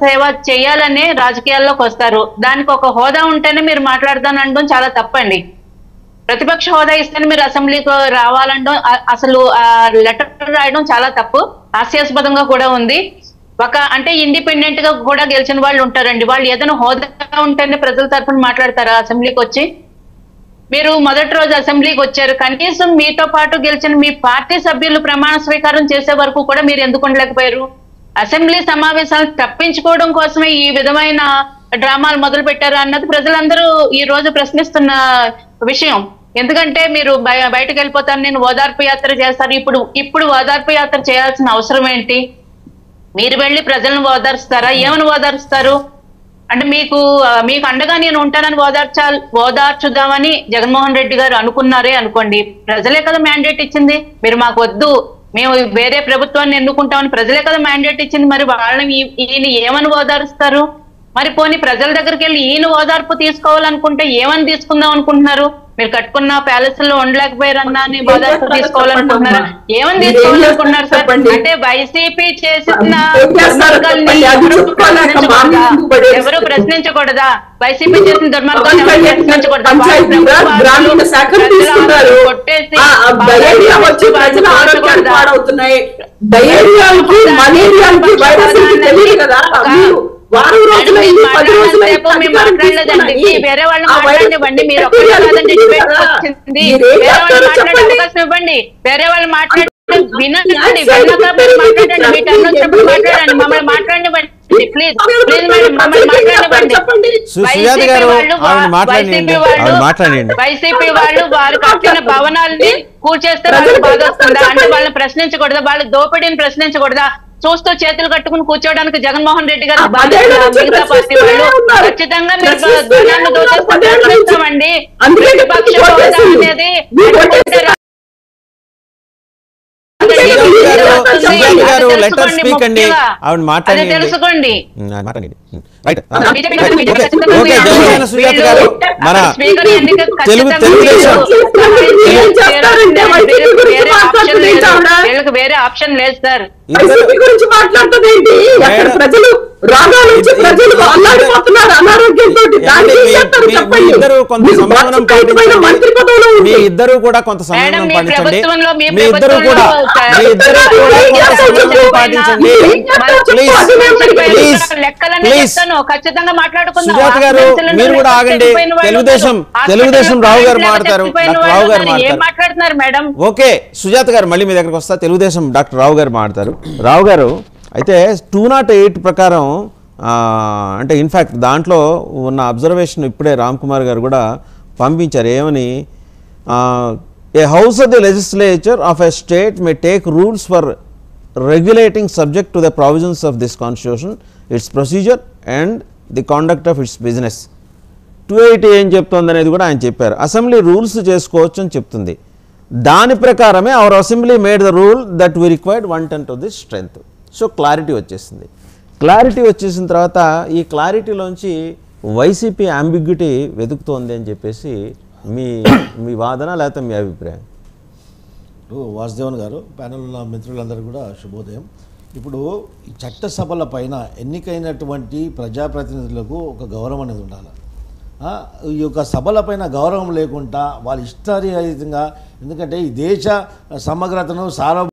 సేవ చేయాలనే రాజకీయాల్లోకి వస్తారు. దానికి ఒక హోదా ఉంటేనే మీరు మాట్లాడతానంటం చాలా తప్పండి. ప్రతిపక్ష హోదా ఇస్తేనే మీరు అసెంబ్లీకి రావాలంటం అసలు లెటర్ రాయడం చాలా తప్పు, హాస్యాస్పదంగా కూడా ఉంది. అంటే ఇండిపెండెంట్ గా కూడా గెలిచిన వాళ్ళు ఉంటారండి, వాళ్ళు ఏదైనా హోదా ఉంటేనే ప్రజల తరఫున మాట్లాడతారా అసెంబ్లీకి వచ్చి? మీరు మొదటి రోజు అసెంబ్లీకి వచ్చారు, కనీసం మీతో పాటు గెలిచిన మీ పార్టీ సభ్యులు ప్రమాణ స్వీకారం చేసే వరకు కూడా మీరు ఎందుకు ఉండలేకపోయారు? అసెంబ్లీ సమావేశాలను తప్పించుకోవడం కోసమే ఈ విధమైన డ్రామాలు మొదలు పెట్టారు అన్నది ప్రజలందరూ ఈ రోజు ప్రశ్నిస్తున్న విషయం. ఎందుకంటే మీరు బయటకు వెళ్ళిపోతారు, నేను ఓదార్పు యాత్ర చేస్తారు. ఇప్పుడు ఓదార్పు యాత్ర చేయాల్సిన అవసరం ఏంటి? మీరు వెళ్ళి ప్రజలను ఓదార్స్తారా? ఏమని ఓదార్స్తారు? అంటే మీకు అండగా నేను ఉంటానని ఓదార్చుదామని జగన్మోహన్ రెడ్డి గారు అనుకున్నారే అనుకోండి, ప్రజలే కదా మ్యాండేట్ ఇచ్చింది. మీరు మాకు వద్దు, మేము వేరే ప్రభుత్వాన్ని ఎన్నుకుంటామని ప్రజలే కదా మ్యాండేట్ ఇచ్చింది. మరి వాళ్ళని ఈయన ఏమని ఓదారుస్తారు? మరి పోనీ ప్రజల దగ్గరికి వెళ్ళి ఈయన ఓదార్పు తీసుకోవాలనుకుంటే ఏమని తీసుకుందాం అనుకుంటున్నారు? మీరు కట్టుకున్న ప్యాలెస్ లో ఉండలేకపోయారన్నా అని ఓదార్పు తీసుకోవాలనుకుంటున్నారా? ఏమని తీసుకోవాలనుకుంటున్నారు సార్? అంటే వైసీపీ చేసిన ఎవరు ప్రశ్నించకూడదా? వైసీపీ చేసిన దుర్మార్గాన్ని ఎవరు ప్రశ్నించకూడదా? కొట్టేసి వేరే వాళ్ళు మాట్లాడివ్వండి, మీరు వచ్చింది వేరే వాళ్ళు మాట్లాడే అవకాశం ఇవ్వండి. వేరే వాళ్ళు మాట్లాడి వినండి, విన్నాక మీరు మాట్లాడండి, మీ టైం వచ్చినప్పుడు మాట్లాడండి, మమ్మల్ని మాట్లాడివ్వండి ప్లీజ్. ప్లీజ్ మేడం, మమ్మల్ని మాట్లాడివ్వండి. వైసీపీ వాళ్ళు వారు కట్టిన భవనాలని కూల్చేస్తే వాళ్ళకి బాధ వస్తుందా? అంటే వాళ్ళని ప్రశ్నించకూడదా? వాళ్ళ దోపిడీని ప్రశ్నించకూడదా? చూస్తూ చేతులు కట్టుకుని కూర్చోవడానికి జగన్మోహన్ రెడ్డి గారు మిగతా పార్టీ వాళ్ళు ఖచ్చితంగా మీరు ధనాన్ని దోచేస్తామండి. ప్రతిపక్ష హోదా అనేది తెలుసుకోండి. వీళ్ళకి వేరే ఆప్షన్ లేదు సార్. గురించి మాట్లాడుతుంది ప్రజలు రాగాలు వచ్చి ప్రజలు అల్లాడిపోతున్నారు అనారోగ్యంతో. ఇద్దరు కొంత సంయమనం పాటించండి, మీ ఇద్దరు కూడా కొంత సంయమనం పాటించండి, మీ ఇద్దరు కూడా పాటించండి ప్లీజ్. సుజాత గారు మీరు కూడా ఆగండి. తెలుగుదేశం రావు గారు మాట్లాడతారు, రావు గారు మాట్లాడుతున్నారు మేడం. ఓకే సుజాత గారు మళ్ళీ మీ దగ్గరకు వస్తా. తెలుగుదేశం డాక్టర్ రావు గారు మాట్లాడతారు. రావు గారు అయితే 208 ప్రకారం అంటే ఇన్ఫ్యాక్ట్ దాంట్లో ఉన్న అబ్జర్వేషన్ ఇప్పుడే రామ్ కుమార్ గారు కూడా పంపించారు. ఏమని, a house of the legislature of a state may take rules for regulating subject to the provisions of this constitution, its procedure and the conduct of its business. 280 ఏం చెప్తుంది అనేది కూడా ఆయన చెప్పారు. అసెంబ్లీ రూల్స్ చేసుకోవచ్చు అని చెప్తుంది. దాని ప్రకారమే our assembly made the rule that we required 1/10 of the strength. So clarity వచ్చేసింది. క్లారిటీ వచ్చేసిన తర్వాత ఈ క్లారిటీలోంచి వైసీపీ అంబిగ్యూటీ వెతుకుతోంది అని చెప్పేసి మీ వాదన లేకపోతే మీ అభిప్రాయం? వాసుదేవన్ గారు, ప్యానెల్ ఉన్న మిత్రులందరూ కూడా శుభోదయం. ఇప్పుడు ఈ చట్టసభల పైన ఎన్నికైనటువంటి ప్రజాప్రతినిధులకు ఒక గౌరవం అనేది ఉండాలి. ఈ యొక్క సభలపైన గౌరవం లేకుండా వాళ్ళు ఇష్టారీతంగా, ఎందుకంటే ఈ దేశ సమగ్రతను